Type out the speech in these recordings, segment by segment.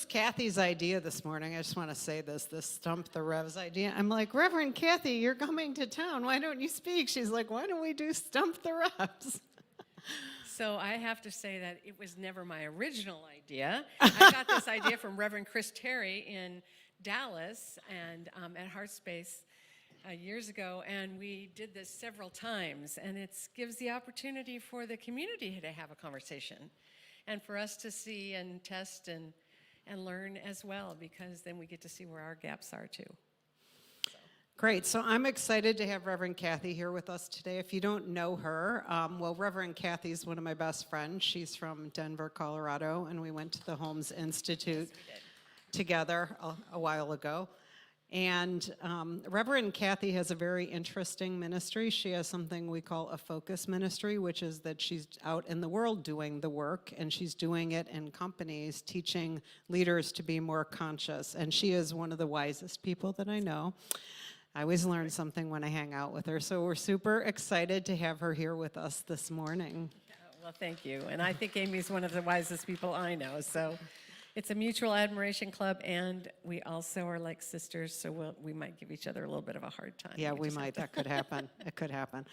Kathy's idea this morning. I just want to say this Stump the Revs idea. I'm like, Reverend Kathy, you're coming to town. Why don't you speak? She's like, why don't we do Stump the Revs? So I have to say that it was never my original idea. I got this idea from Reverend Chris Terry in Dallas and at Heart Space years ago, and we did this several times, and it gives the opportunity for the community to have a conversation and for us to see and test and learn as well, because then we get to see where our gaps are too. Great. So I'm excited to have Reverend Kathy here with us today. If you don't know her, well, Reverend Kathy is one of my best friends. She's from Denver, Colorado, and we went to the Holmes Institute together a while ago. And Reverend Kathy has a very interesting ministry. She has something we call a focus ministry, which is that she's out in the world doing the work, and she's doing it in companies, teaching leaders to be more conscious. And she is one of the wisest people that I know. I always learn something when I hang out with her, so we're super excited to have her here with us this morning. Well, thank you. And I think Amy's one of the wisest people I know, so it's a mutual admiration club, and we also are like sisters, so we might give each other a little bit of a hard time. Yeah, we might. That could happen. It could happen.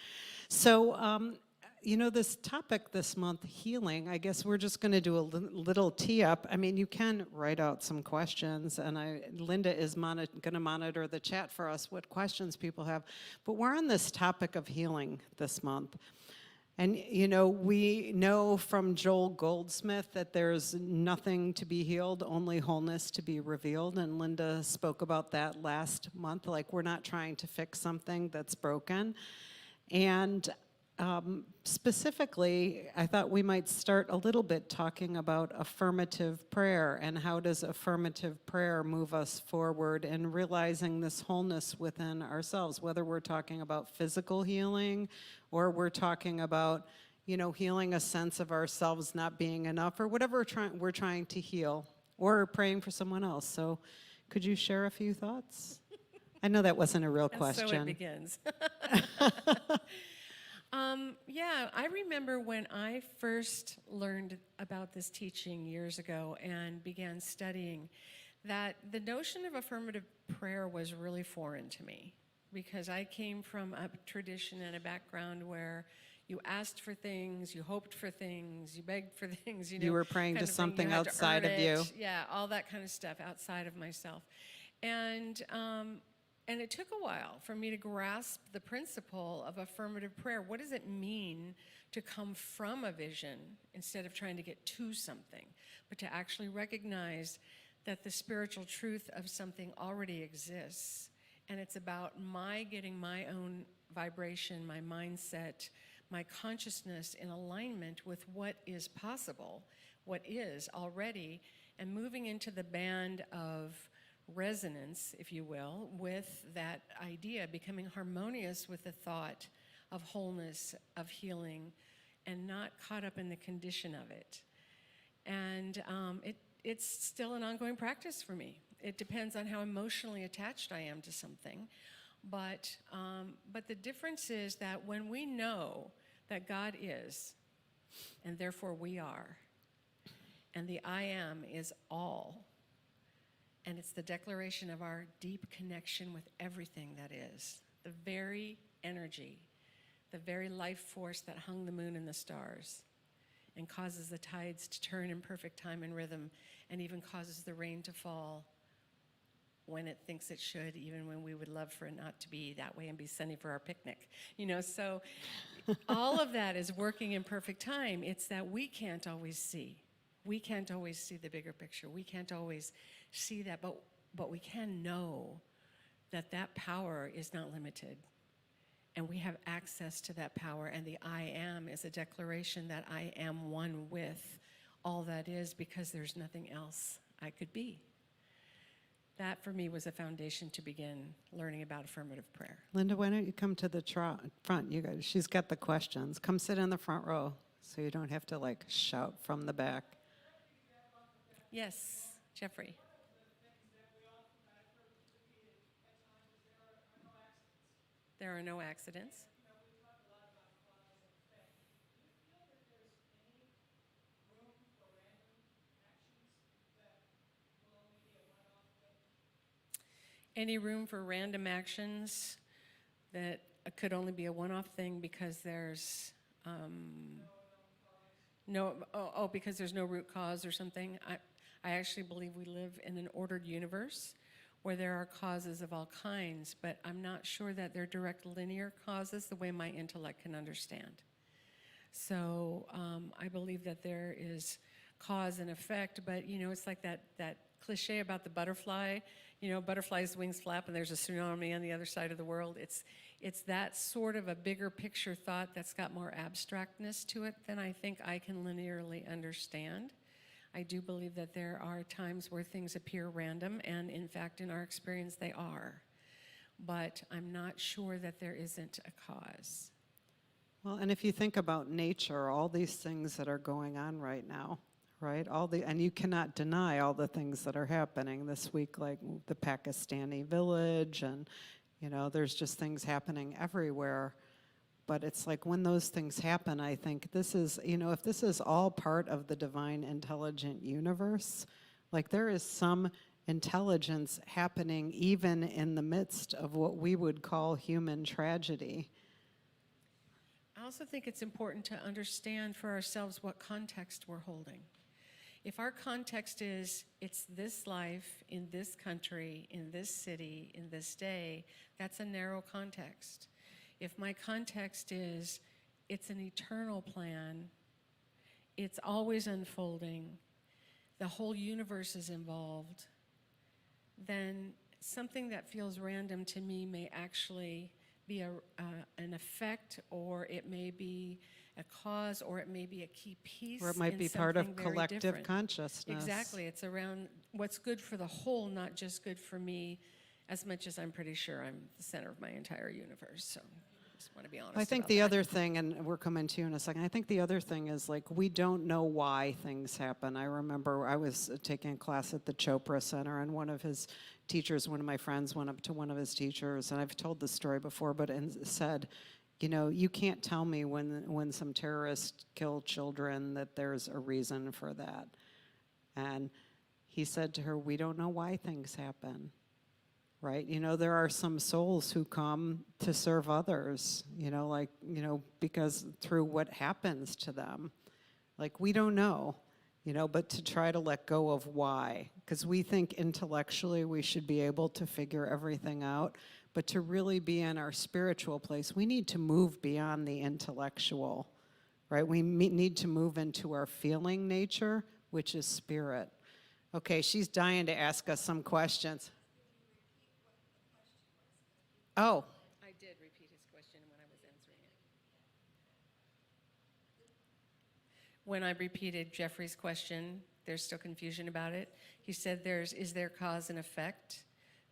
So, you know, this topic this month, healing, I guess we're just going to do a little tee up. I mean, you can write out some questions, and Linda is going to monitor the chat for us, what questions people have. But we're on this topic of healing this month. And, you know, we know from Joel Goldsmith that there's nothing to be healed, only wholeness to be revealed. And Linda spoke about that last month, like we're not trying to fix something that's broken. And specifically, I thought we might start a little bit talking about affirmative prayer and how does affirmative prayer move us forward and realizing this wholeness within ourselves, whether we're talking about physical healing or we're talking about, you know, healing a sense of ourselves not being enough or whatever we're trying to heal, or praying for someone else. So could you share a few thoughts? I know that wasn't a real question. So it begins. Yeah, I remember when I first learned about this teaching years ago and began studying that the notion of affirmative prayer was really foreign to me, because I came from a tradition and a background where you asked for things, you hoped for things, you begged for things. You were praying to something outside of you. Yeah, all that kind of stuff outside of myself. And it took a while for me to grasp the principle of affirmative prayer. What does it mean to come from a vision instead of trying to get to something, but to actually recognize that the spiritual truth of something already exists, and it's about my getting my own vibration, my mindset, my consciousness in alignment with what is possible, what is already, and moving into the band of resonance, if you will, with that idea, becoming harmonious with the thought of wholeness, of healing, and not caught up in the condition of it. And it's still an ongoing practice for me. It depends on how emotionally attached I am to something. But the difference is that when we know that God is, and therefore we are, and the I am is all, and it's the declaration of our deep connection with everything that is, the very energy, the very life force that hung the moon and the stars and causes the tides to turn in perfect time and rhythm, and even causes the rain to fall when it thinks it should, even when we would love for it not to be that way and be sunny for our picnic. You know, so all of that is working in perfect time. It's that we can't always see. We can't always see the bigger picture. We can't always see that, but we can know that that power is not limited. And we have access to that power, and the I am is a declaration that I am one with all that is, because there's nothing else I could be. That, for me, was a foundation to begin learning about affirmative prayer. Linda, why don't you come to the front? You guys, she's got the questions. Come sit in the front row so you don't have to, like, shout from the back. Yes, Jeffrey. There are no accidents. Any room for random actions that could only be a one-off thing because there's because there's no root cause or something? I actually believe we live in an ordered universe where there are causes of all kinds, but I'm not sure that they're direct linear causes the way my intellect can understand. So I believe that there is cause and effect, but it's like that cliche about the butterfly. Butterfly's wings flap and there's a tsunami on the other side of the world. It's that sort of a bigger picture thought that's got more abstractness to it than I think I can linearly understand. I do believe that there are times where things appear random, and in fact, in our experience, they are. But I'm not sure that there isn't a cause. Well, and if you think about nature, all these things that are going on right now, right? And you cannot deny all the things that are happening this week, like the Pakistani village, and there's just things happening everywhere. But it's like when those things happen, I think this is, if this is all part of the divine intelligent universe, like there is some intelligence happening even in the midst of what we would call human tragedy. I also think it's important to understand for ourselves what context we're holding. If our context is, it's this life, in this country, in this city, in this day, that's a narrow context. If my context is, it's an eternal plan, it's always unfolding, the whole universe is involved, then something that feels random to me may actually be an effect, or it may be a cause, or it may be a key piece. Or it might be part of collective consciousness. Exactly. It's around what's good for the whole, not just good for me, as much as I'm pretty sure I'm the center of my entire universe. So I just want to be honest. I think about the that. other thing, and we're coming to you in a second, I think the other thing is like we don't know why things happen. I remember I was taking a class at the Chopra Center, and one of his teachers, one of my friends, went up to one of his teachers, and I've told this story before, but said, you can't tell me when some terrorists kill children that there's a reason for that. And he said to her, we don't know why things happen. Right? There are some souls who come to serve others, because through what happens to them. Like, we don't know, but to try to let go of why. Because we think intellectually we should be able to figure everything out, but to really be in our spiritual place, we need to move beyond the intellectual, right? We need to move into our feeling nature, which is spirit. Okay, she's dying to ask us some questions. Oh. I did repeat his question when I was answering it. When I repeated Jeffrey's question, there's still confusion about it. He said is there cause and effect?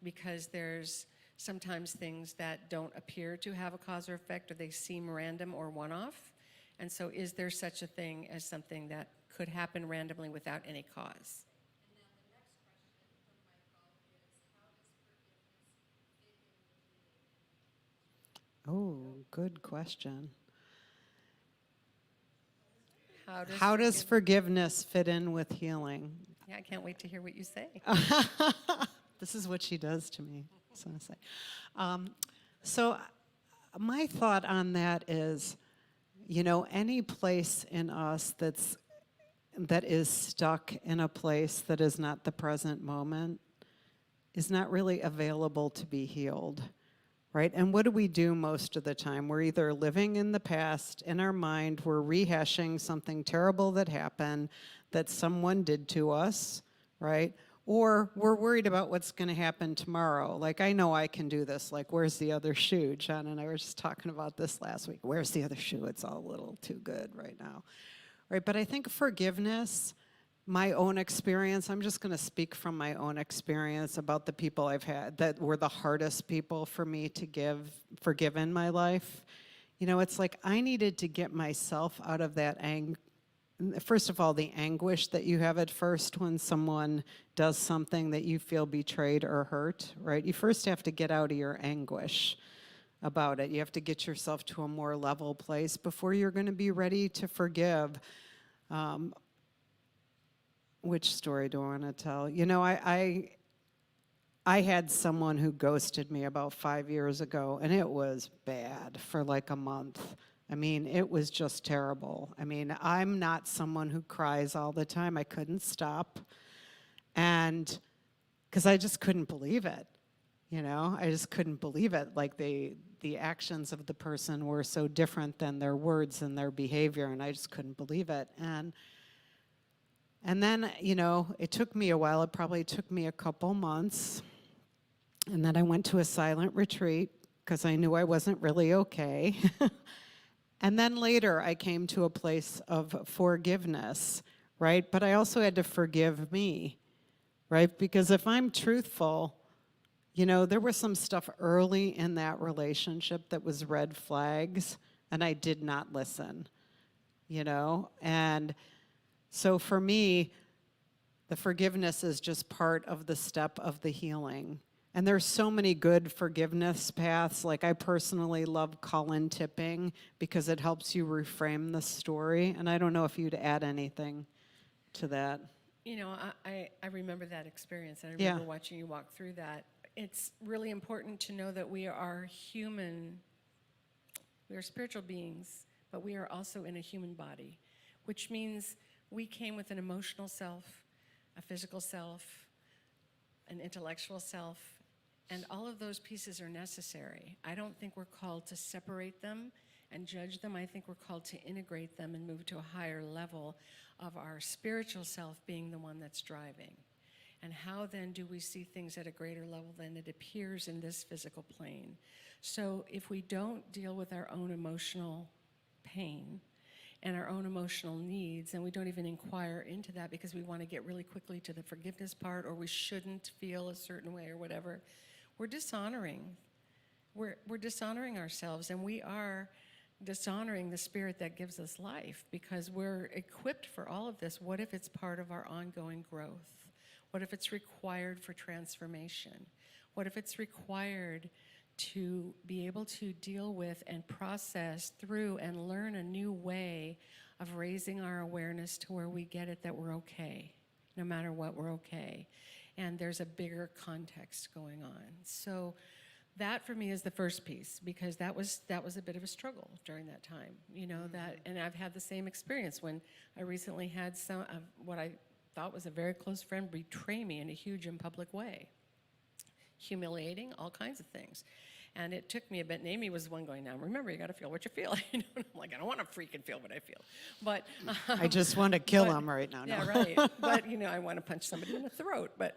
Because there's sometimes things that don't appear to have a cause or effect, or they seem random or one-off. And so is there such a thing as something that could happen randomly without any cause? Oh, good question. How does forgiveness fit in with healing? Yeah, I can't wait to hear what you say. This is what she does to me, so I say. So my thought on that is, any place in us that is stuck in a place that is not the present moment is not really available to be healed. Right? And what do we do most of the time? We're either living in the past, in our mind, we're rehashing something terrible that happened, that someone did to us, right? Or we're worried about what's going to happen tomorrow. Like, I know I can do this. Like, where's the other shoe? John and I were just talking about this last week. Where's the other shoe? It's all a little too good right now. Right? But I think forgiveness, my own experience, I'm just going to speak from my own experience about the people I've had that were the hardest people for me to forgive in my life. It's like I needed to get myself out of that first of all, the anguish that you have at first when someone does something that you feel betrayed or hurt, right? You first have to get out of your anguish about it. You have to get yourself to a more level place before you're going to be ready to forgive. Which story do I want to tell? I had someone who ghosted me about 5 years ago, and it was bad for like a month. I mean, it was just terrible. I mean, I'm not someone who cries all the time. I couldn't stop. And because I just couldn't believe it, you know? I just couldn't believe it. Like the actions of the person were so different than their words and their behavior, and I just couldn't believe it. And then, you know, it took me a while. It probably took me a couple months. And then I went to a silent retreat because I knew I wasn't really okay. And then later I came to a place of forgiveness, right? But I also had to forgive me, right? Because if I'm truthful, you know, there was some stuff early in that relationship that was red flags, and I did not listen, you know? And so for me, the forgiveness is just part of the step of the healing. And there's so many good forgiveness paths. Like I personally love Colin tipping because it helps you reframe the story. And I don't know if you'd add anything to that. You know, I remember that experience, and I Yeah. remember watching you walk through that. It's really important to know that we are human. We are spiritual beings, but we are also in a human body, which means we came with an emotional self, a physical self, an intellectual self, and all of those pieces are necessary. I don't think we're called to separate them and judge them. I think we're called to integrate them and move to a higher level of our spiritual self being the one that's driving. And how then do we see things at a greater level than it appears in this physical plane? So if we don't deal with our own emotional pain and our own emotional needs, and we don't even inquire into that because we want to get really quickly to the forgiveness part, or we shouldn't feel a certain way or whatever, we're dishonoring. We're dishonoring ourselves, and we are dishonoring the spirit that gives us life because we're equipped for all of this. What if it's part of our ongoing growth? What if it's required for transformation? What if it's required to be able to deal with and process through and learn a new way of raising our awareness to where we get it that we're okay, no matter what, we're okay. And there's a bigger context going on. So that for me is the first piece, because that was a bit of a struggle during that time, you know, that, and I've had the same experience when I recently had some of what I thought was a very close friend betray me in a huge and public way. Humiliating, all kinds of things. And it took me a bit, and Aimee was the one going, now remember, you got to feel what you feel. You know, and I'm like, I don't want to freaking feel what I feel. But I just want to kill him right now. Yeah, right. But, you know, I want to punch somebody in the throat. But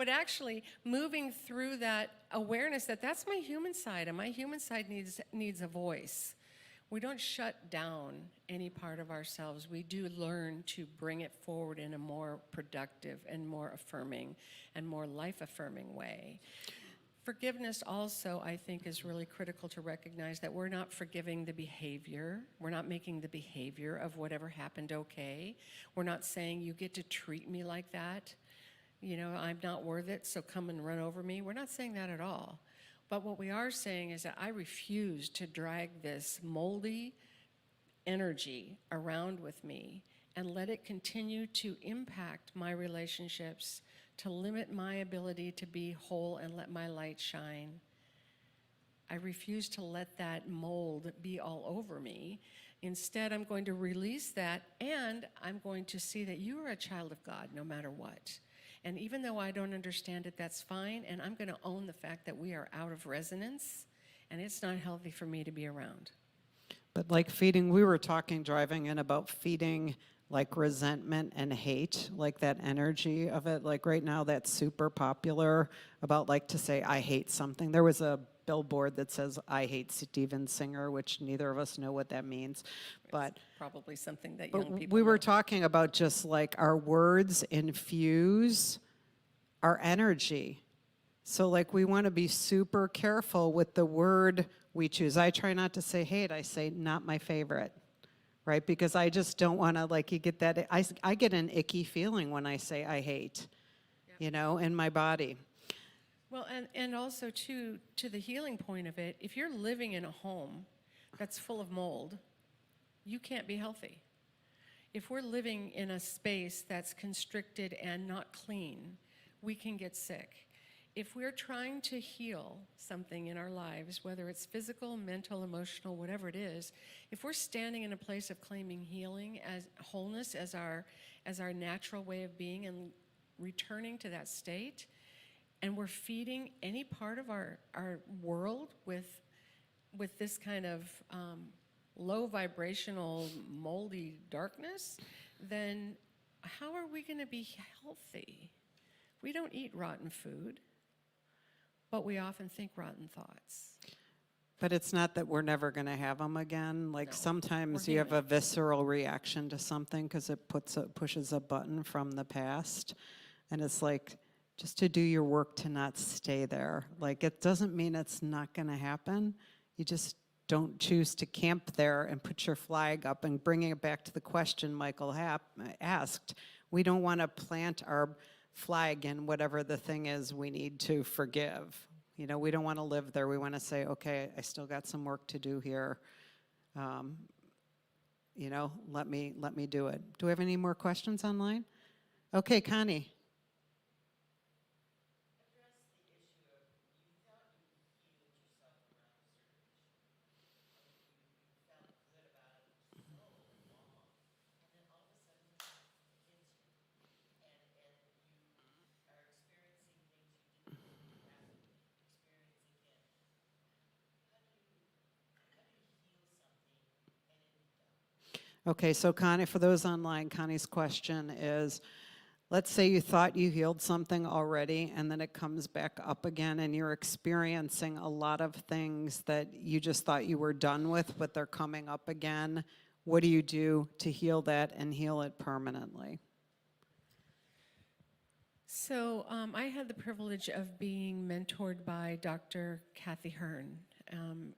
actually moving through that awareness that that's my human side, and my human side needs a voice. We don't shut down any part of ourselves. We do learn to bring it forward in a more productive and more affirming and more life-affirming way. Forgiveness also, I think, is really critical to recognize that we're not forgiving the behavior. We're not making the behavior of whatever happened okay. We're not saying you get to treat me like that. You know, I'm not worth it, so come and run over me. We're not saying that at all. But what we are saying is that I refuse to drag this moldy energy around with me and let it continue to impact my relationships, to limit my ability to be whole and let my light shine. I refuse to let that mold be all over me. Instead, I'm going to release that, and I'm going to see that you are a child of God no matter what. And even though I don't understand it, that's fine, and I'm going to own the fact that we are out of resonance, and it's not healthy for me to be around. But like feeding, we were talking driving in about feeding like resentment and hate, like that energy of it. Like right now that's super popular about like to say, I hate something. There was a billboard that says, I hate Steven Singer, which neither of us know what that means. But probably something that young people we were know. talking about just like our words infuse our energy. So like we want to be super careful with the word we choose. I try not to say hate, I say not my favorite. Right, because I just don't want to, like, you get that, I get an icky feeling when I say I hate, you know, in my body. Well, and also, to the healing point of it, if you're living in a home that's full of mold, you can't be healthy. If we're living in a space that's constricted and not clean, we can get sick. if we're trying to heal something in our lives, whether it's physical, mental, emotional, whatever it is, if we're standing in a place of claiming healing as wholeness as our natural way of being and returning to that state, and we're feeding any part of our world with this kind of low vibrational, moldy darkness, then how are we going to be healthy? We don't eat rotten food, but we often think rotten thoughts. But it's not that we're never going to have them again. Like No, sometimes we're you have a human. visceral reaction to something because it pushes a button from the past. And it's like, just to do your work to not stay there. Like it doesn't mean it's not going to happen. You just don't choose to camp there and put your flag up. And bringing it back to the question Michael asked, we don't want to plant our flag in whatever the thing is we need to forgive. You know, we don't want to live there. We want to say, okay, I still got some work to do here. You know, let me do it. Do we have any more questions online? Okay, Connie. Okay, so Connie, for those online, Connie's question is, let's say you thought you healed something already and then it comes back up again and you're experiencing a lot of things that you just thought you were done with, but they're coming up again. What do you do to heal that and heal it permanently? So I had the privilege of being mentored by Dr. Kathy Hearn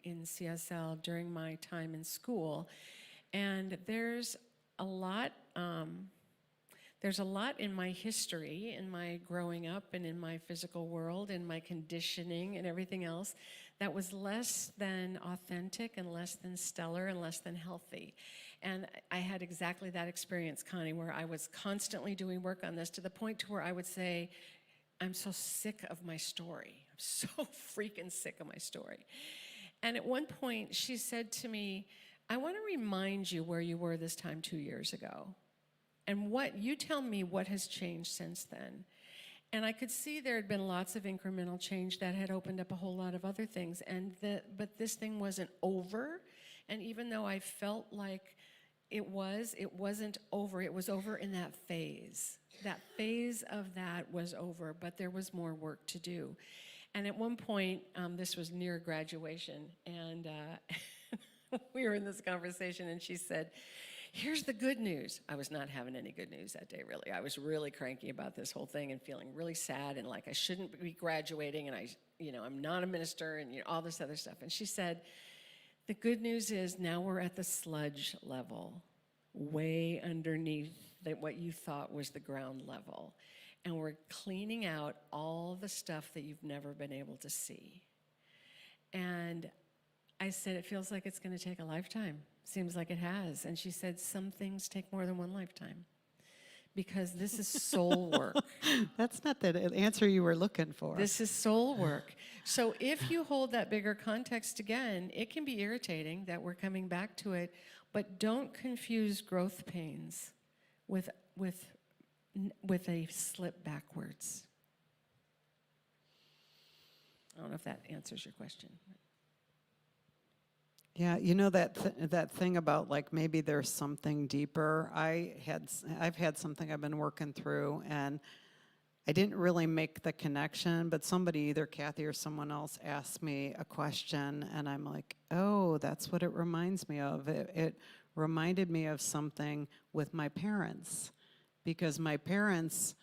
in CSL during my time in school. And there's a lot in my history, in my growing up and in my physical world, in my conditioning and everything else that was less than authentic and less than stellar and less than healthy. And I had exactly that experience, Connie, where I was constantly doing work on this to the point to where I would say, I'm so sick of my story. I'm so freaking sick of my story. And at one point she said to me, I want to remind you where you were this time 2 years ago. And you tell me what has changed since then. And I could see there had been lots of incremental change that had opened up a whole lot of other things. But this thing wasn't over. And even though I felt like it wasn't over. It was over in that phase. That phase of that was over, but there was more work to do. And at one point, this was near graduation, and we were in this conversation, and she said, here's the good news. I was not having any good news that day, really. I was really cranky about this whole thing and feeling really sad and like I shouldn't be graduating, and I'm not a minister, and all this other stuff. And she said, the good news is now we're at the sludge level, way underneath what you thought was the ground level. And we're cleaning out all the stuff that you've never been able to see. And I said, it feels like it's going to take a lifetime. Seems like it has. And she said, some things take more than one lifetime because this is soul work. That's not the answer you were looking for. This is soul work. So if you hold that bigger context again, it can be irritating that we're coming back to it, but don't confuse growth pains with a slip backwards. I don't know if that answers your question. Yeah, you know that thing about like maybe there's something deeper. I've had something I've been working through, and I didn't really make the connection, but somebody, either Kathy or someone else, asked me a question, and I'm like, oh, that's what it reminds me of. It reminded me of something with my parents, because my parents,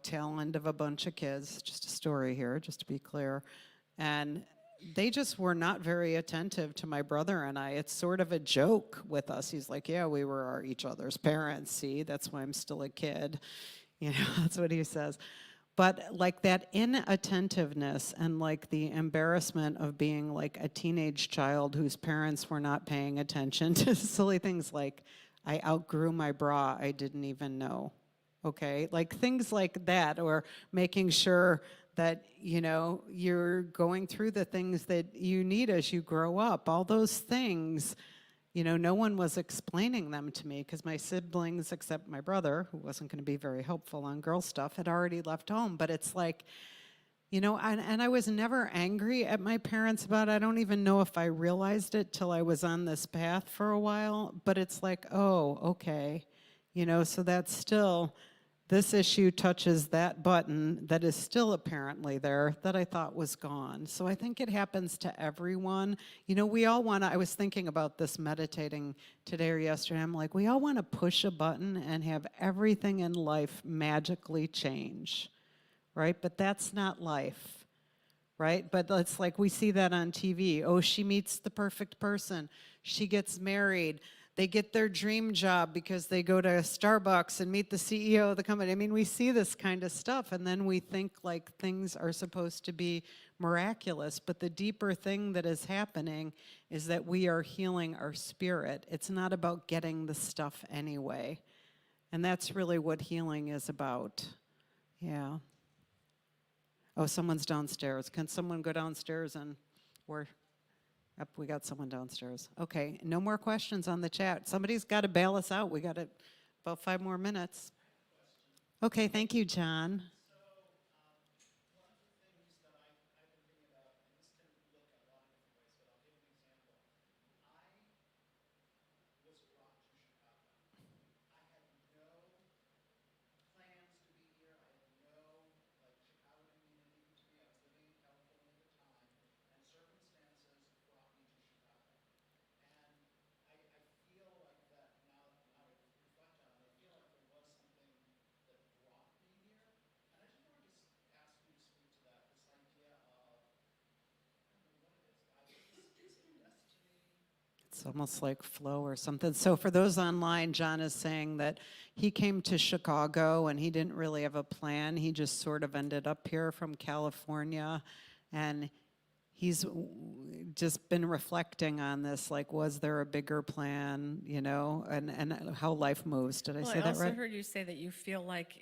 tail end of a bunch of kids, just a story here, just to be clear, and they just were not very attentive to my brother and I. It's sort of a joke with us. He's like, yeah, we were each other's parents. See, that's why I'm still a kid. That's what he says. But like that inattentiveness and like the embarrassment of being like a teenage child whose parents were not paying attention to silly things like I outgrew my bra, I didn't even know. okay? Like things like that, or making sure that, you know, you're going through the things that you need as you grow up. All those things, you know, no one was explaining them to me because my siblings, except my brother, who wasn't going to be very helpful on girl stuff, had already left home. But it's like, you know, and I was never angry at my parents about it. I don't even know if I realized it till I was on this path for a while. But it's like, oh, okay. You know, so that's still, this issue touches that button that is still apparently there that I thought was gone. So I think it happens to everyone. You know, we all want to, I was thinking about this meditating today or yesterday. I'm like, we all want to push a button and have everything in life magically change. Right? But that's not life, right? But it's like we see that on TV. Oh, she meets the perfect person. She gets married. They get their dream job because they go to Starbucks and meet the CEO of the company. I mean, we see this kind of stuff, and then we think like things are supposed to be miraculous. But the deeper thing that is happening is that we are healing our spirit. It's not about getting the stuff anyway. And that's really what healing is about. Yeah. Oh, someone's downstairs. Can someone go downstairs and yep, we got someone downstairs. Okay, no more questions on the chat. Somebody's got to bail us out. We got about 5 more minutes. Okay, thank you, John. It's almost like flow or something. So for those online, John is saying that he came to Chicago and he didn't really have a plan. He just sort of ended up here from California, and he's just been reflecting on this, like, was there a bigger plan, you know, and how life moves. Did I say that right? I also heard you say that you feel like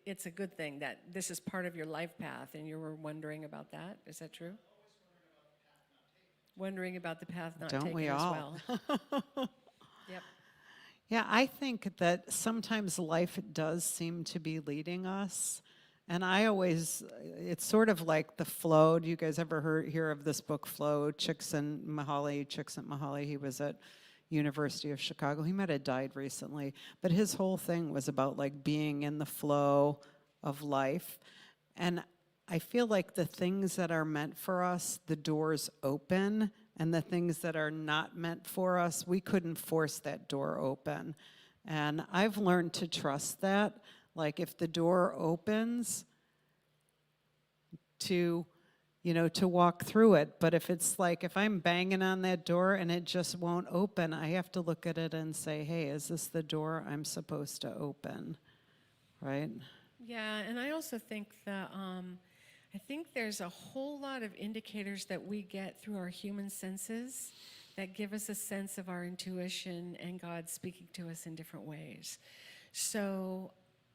it's a good thing that this is part of your life path, and you were wondering about that. Is that true? Wondering about the path not Don't taken we as all? well. Yep. Yeah, I think that sometimes life does seem to be leading us. And I always, it's sort of like the flow. Do you guys ever hear of this book, Flow? Csikszentmihalyi, he was at University of Chicago. He might have died recently. But his whole thing was about like being in the flow of life. And I feel like the things that are meant for us, the doors open, and the things that are not meant for us, we couldn't force that door open. And I've learned to trust that. Like if the door opens, to walk through it. But if it's like, if I'm banging on that door and it just won't open, I have to look at it and say, hey, is this the door I'm supposed to open, right? Yeah, and I also think that I think there's a whole lot of indicators that we get through our human senses that give us a sense of our intuition and God speaking to us in different ways. So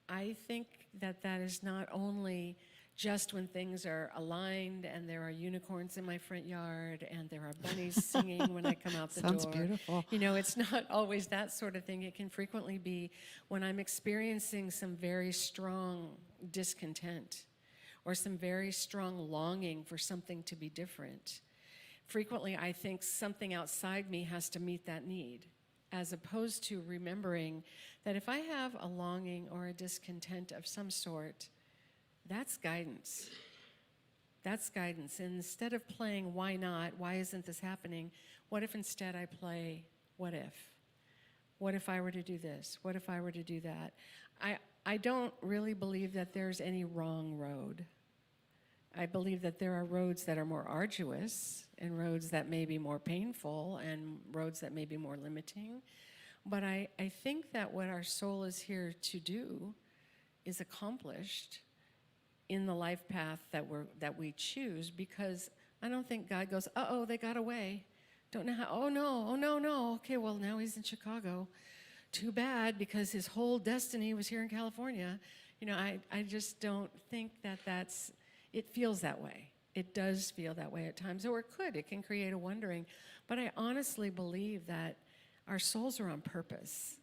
I think that that is not only just when things are aligned and there are unicorns in my front yard and there are bunnies singing when I come out the door. Sounds beautiful. You know, it's not always that sort of thing. It can frequently be when I'm experiencing some very strong discontent or some very strong longing for something to be different. Frequently, I think something outside me has to meet that need, as opposed to remembering that if I have a longing or a discontent of some sort, that's guidance. That's guidance. And instead of playing, why not, why isn't this happening, what if instead I play, what if? What if I were to do this? What if I were to do that? I don't really believe that there's any wrong road. I believe that there are roads that are more arduous and roads that may be more painful and roads that may be more limiting. But I think that what our soul is here to do is accomplished in the life path that we choose, because I don't think God goes, uh-oh, they got away. Don't know how, oh no, no. Okay, well, now he's in Chicago. too bad, because his whole destiny was here in California. You know, I just don't think that it feels that way. It does feel that way at times, or it can create a wondering. But I honestly believe that our souls are on purpose,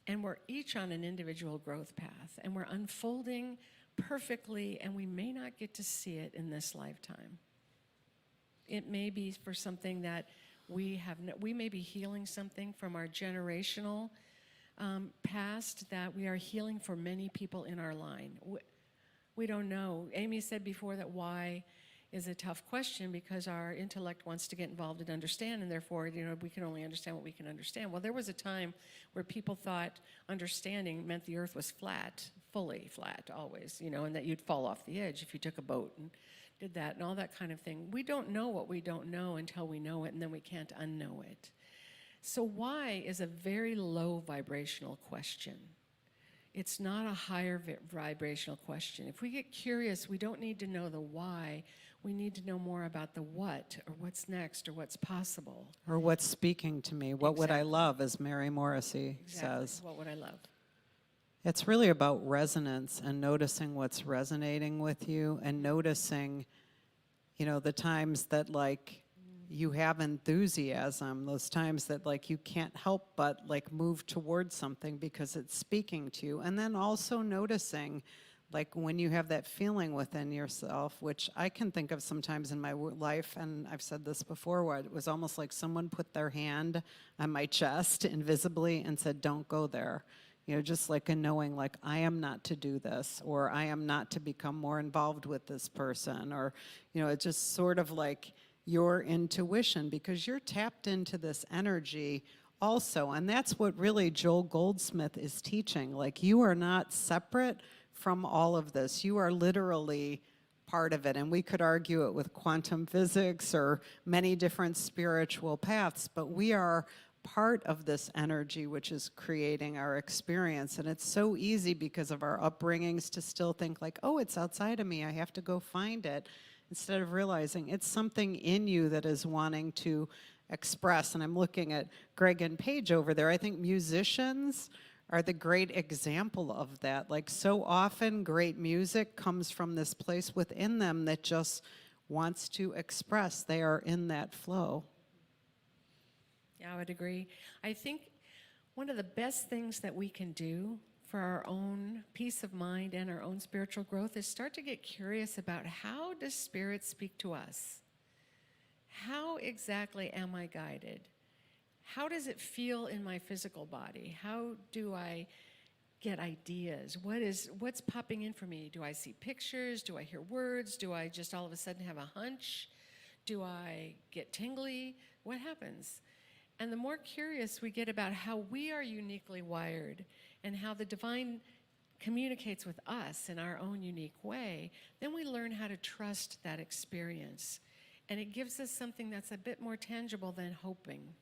and we're each on an individual growth path, and we're unfolding perfectly, and we may not get to see it in this lifetime. It may be for something that we may be healing something from our generational past that we are healing for many people in our line. We don't know. Aimee said before that why is a tough question, because our intellect wants to get involved and understand, and therefore, you know, we can only understand what we can understand. Well, there was a time where people thought understanding meant the earth was flat, fully flat, always, you know, and that you'd fall off the edge if you took a boat and did that and all that kind of thing. We don't know what we don't know until we know it, and then we can't unknow it. So why is a very low vibrational question. It's not a higher vibrational question. If we get curious, we don't need to know the why. We need to know more about the what, or what's next, or what's possible. Or what's speaking to me. What would I love, as Mary Morrissey says. What would I love? It's really about resonance and noticing what's resonating with you, and noticing, you know, the times that like you have enthusiasm, those times that like you can't help but like move towards something because it's speaking to you. And then also noticing like when you have that feeling within yourself, which I can think of sometimes in my life, and I've said this before, where it was almost like someone put their hand on my chest invisibly and said, don't go there. You know, just like a knowing, like, I am not to do this, or I am not to become more involved with this person, or, you know, it's just sort of like your intuition, because you're tapped into this energy also. And that's what really Joel Goldsmith is teaching. Like, you are not separate from all of this. You are literally part of it. And we could argue it with quantum physics or many different spiritual paths, but we are part of this energy which is creating our experience. And it's so easy because of our upbringings to still think like, oh, it's outside of me, I have to go find it, instead of realizing it's something in you that is wanting to express. And I'm looking at Greg and Paige over there. I think musicians are the great example of that. Like, so often great music comes from this place within them that just wants to express. They are in that flow. Yeah, I would agree. I think one of the best things that we can do for our own peace of mind and our own spiritual growth is start to get curious about, how does Spirit speak to us? How exactly am I guided? How does it feel in my physical body? How do I get ideas? What's popping in for me? Do I see pictures? Do I hear words? Do I just all of a sudden have a hunch? Do I get tingly? What happens? And the more curious we get about how we are uniquely wired and how the divine communicates with us in our own unique way, then we learn how to trust that experience. And it gives us something that's a bit more tangible than hoping,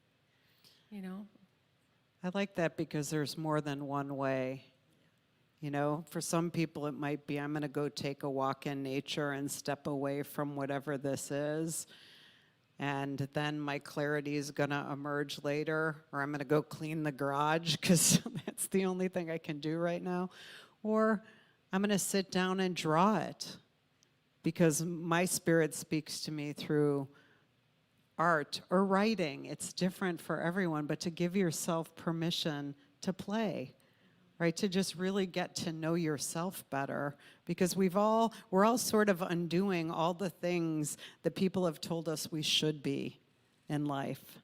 you know? I like that, because there's more than one way. You know, for some people it might be, I'm going to go take a walk in nature and step away from whatever this is, and then my clarity is going to emerge later, or I'm going to go clean the garage because that's the only thing I can do right now, or I'm going to sit down and draw it because my spirit speaks to me through art or writing. It's different for everyone, but to give yourself permission to play, right? To just really get to know yourself better, because we're all sort of undoing all the things that people have told us we should be in life.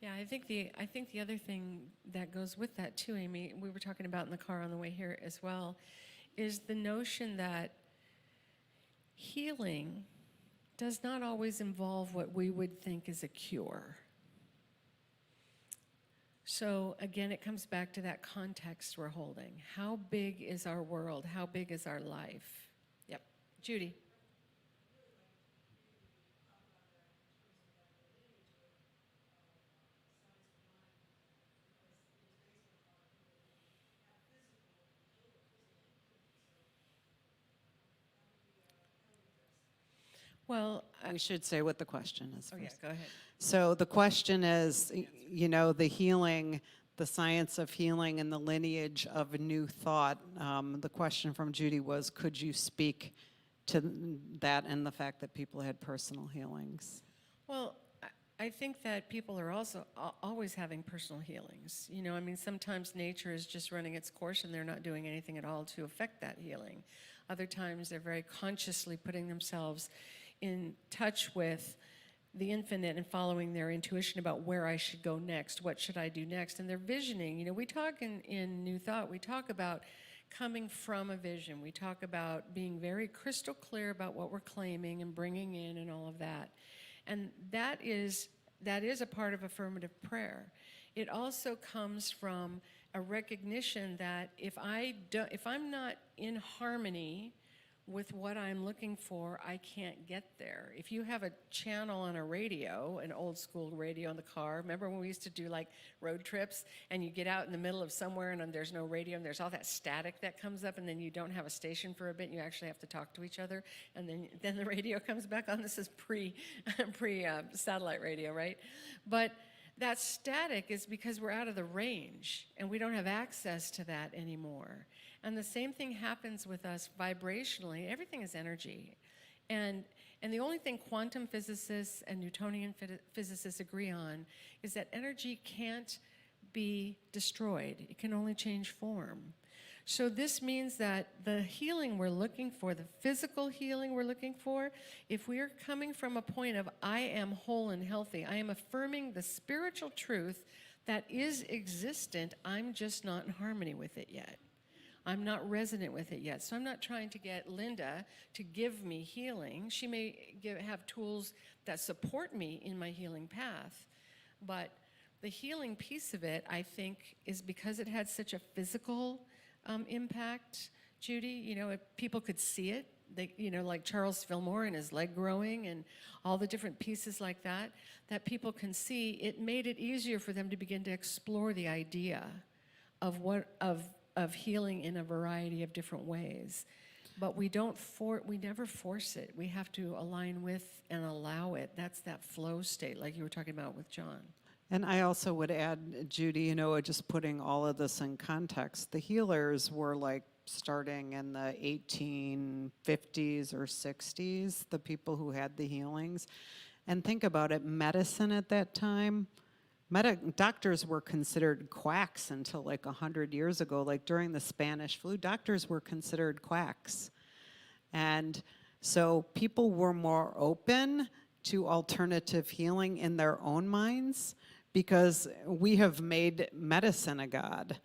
Yeah, I think the other thing that goes with that too, Aimee, we were talking about in the car on the way here as well, is the notion that healing does not always involve what we would think is a cure. So again, it comes back to that context we're holding. How big is our world? How big is our life? Yep. Judy. Well, We should say what the question is oh yeah, first. go ahead. So the question is, you know, the healing the science of healing and the lineage of a new thought. The question from Judy was, could you speak to that and the fact that people had personal healings? Well, I think that people are also always having personal healings. You know, I mean, sometimes nature is just running its course and they're not doing anything at all to affect that healing. Other times they're very consciously putting themselves in touch with the infinite and following their intuition about where I should go next, what should I do next, and they're visioning. You know, we talk in New Thought, we talk about coming from a vision. We talk about being very crystal clear about what we're claiming and bringing in and all of that. And that is a part of affirmative prayer. It also comes from a recognition that if I'm not in harmony with what I'm looking for, I can't get there. If you have a channel on a radio, an old school radio in the car, remember when we used to do like road trips and you get out in the middle of somewhere and there's no radio and there's all that static that comes up and then you don't have a station for a bit and you actually have to talk to each other and then the radio comes back on. This is pre-satellite radio, right? But that static is because we're out of the range and we don't have access to that anymore. And the same thing happens with us vibrationally. Everything is energy. And the only thing quantum physicists and Newtonian physicists agree on is that energy can't be destroyed. It can only change form. So this means that the healing we're looking for, the physical healing we're looking for, if we're coming from a point of I am whole and healthy, I am affirming the spiritual truth that is existent, I'm just not in harmony with it yet. I'm not resonant with it yet. So I'm not trying to get Linda to give me healing. She may have tools that support me in my healing path. But the healing piece of it, I think, is because it had such a physical impact, Judy. You know, if people could see it, you know, like Charles Fillmore and his leg growing and all the different pieces like that, that people can see, it made it easier for them to begin to explore the idea of healing in a variety of different ways. But we never force it. We have to align with and allow it. That's that flow state, like you were talking about with John. And I also would add, Judy, you know, just putting all of this in context, the healers were like starting in the 1850s or 60s, the people who had the healings. And think about it, medicine at that time, doctors were considered quacks until like 100 years ago. Like during the Spanish flu, doctors were considered quacks. And so people were more open to alternative healing in their own minds because we have made medicine a god,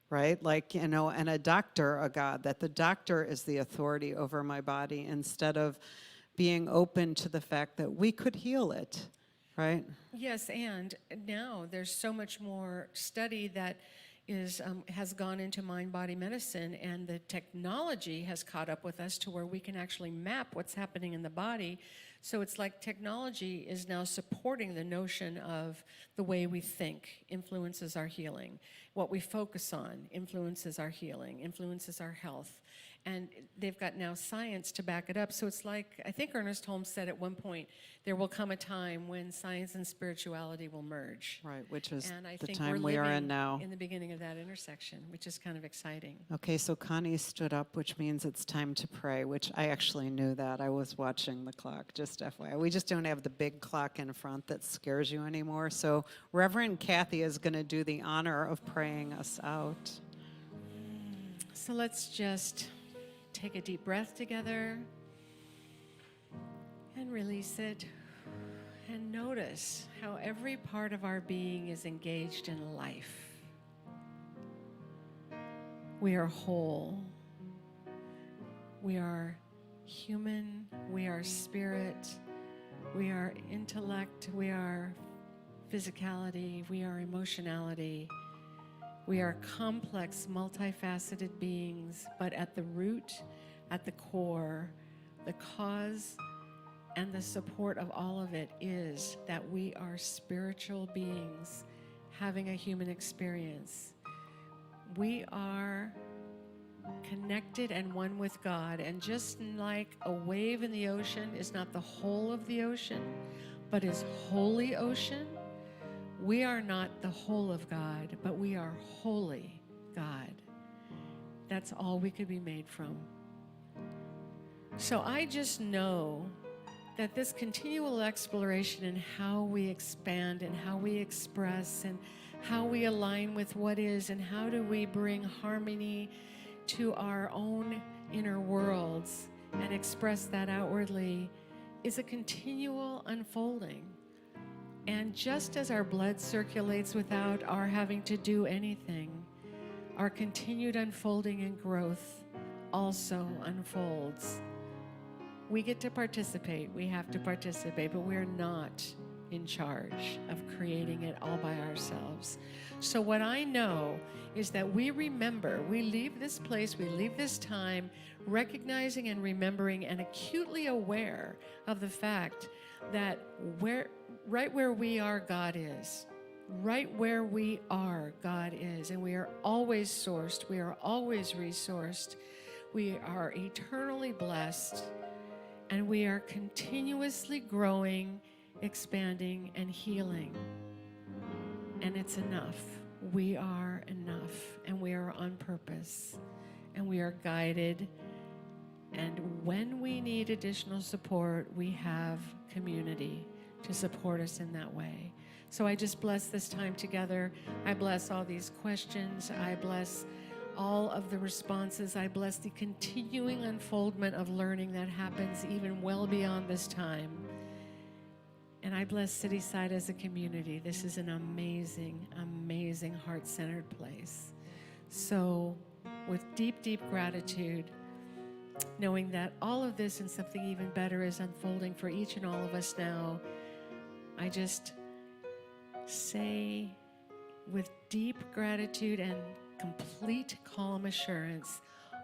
right? Like, you know, and a doctor a god, that the doctor is the authority over my body instead of being open to the fact that we could heal it. Right? Yes, and now there's so much more study that has gone into mind-body medicine, and the technology has caught up with us to where we can actually map what's happening in the body. So it's like technology is now supporting the notion of the way we think influences our healing. What we focus on influences our healing, influences our health. And they've got now science to back it up. So it's like, I think Ernest Holmes said at one point, there will come a time when science and spirituality will merge. Right, which is and I the think time we're we are in living now. in the beginning of that intersection, which is kind of exciting. Okay, so Connie stood up, which means it's time to pray, which I actually knew that. I was watching the clock, just FYI. We just don't have the big clock in front that scares you anymore. So Reverend Kathy is going to do the honor of praying us out. So let's just take a deep breath together and release it, and notice how every part of our being is engaged in life. We are whole. We are human. We are spirit. We are intellect. We are physicality. We are emotionality. We are complex, multifaceted beings, but at the root, at the core, the cause and the support of all of it is that we are spiritual beings having a human experience. We are connected and one with God, and just like a wave in the ocean is not the whole of the ocean, but is wholly ocean, We are not the whole of God, but we are wholly God. That's all we could be made from. So I just know that this continual exploration in how we expand and how we express and how we align with what is and how do we bring harmony to our own inner worlds and express that outwardly is a continual unfolding. And just as our blood circulates without our having to do anything, our continued unfolding and growth also unfolds. We get to participate, we have to participate, but we're not in charge of creating it all by ourselves. So what I know is that we remember, we leave this place, we leave this time, recognizing and remembering and acutely aware of the fact that right where we are, God is. Right where we are, God is. And we are always sourced, we are always resourced, we are eternally blessed, and we are continuously growing, expanding, and healing. And it's enough. We are enough, and we are on purpose, and we are guided. And when we need additional support, we have community to support us in that way. So I just bless this time together. I bless all these questions. I bless all of the responses. I bless the continuing unfoldment of learning that happens even well beyond this time. And I bless Cityside as a community. This is an amazing, amazing heart-centered place. So with deep, deep gratitude, knowing that all of this and something even better is unfolding for each and all of us now, I just say with deep gratitude and complete calm assurance,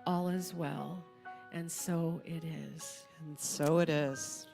all is well. And so it is. And so it is.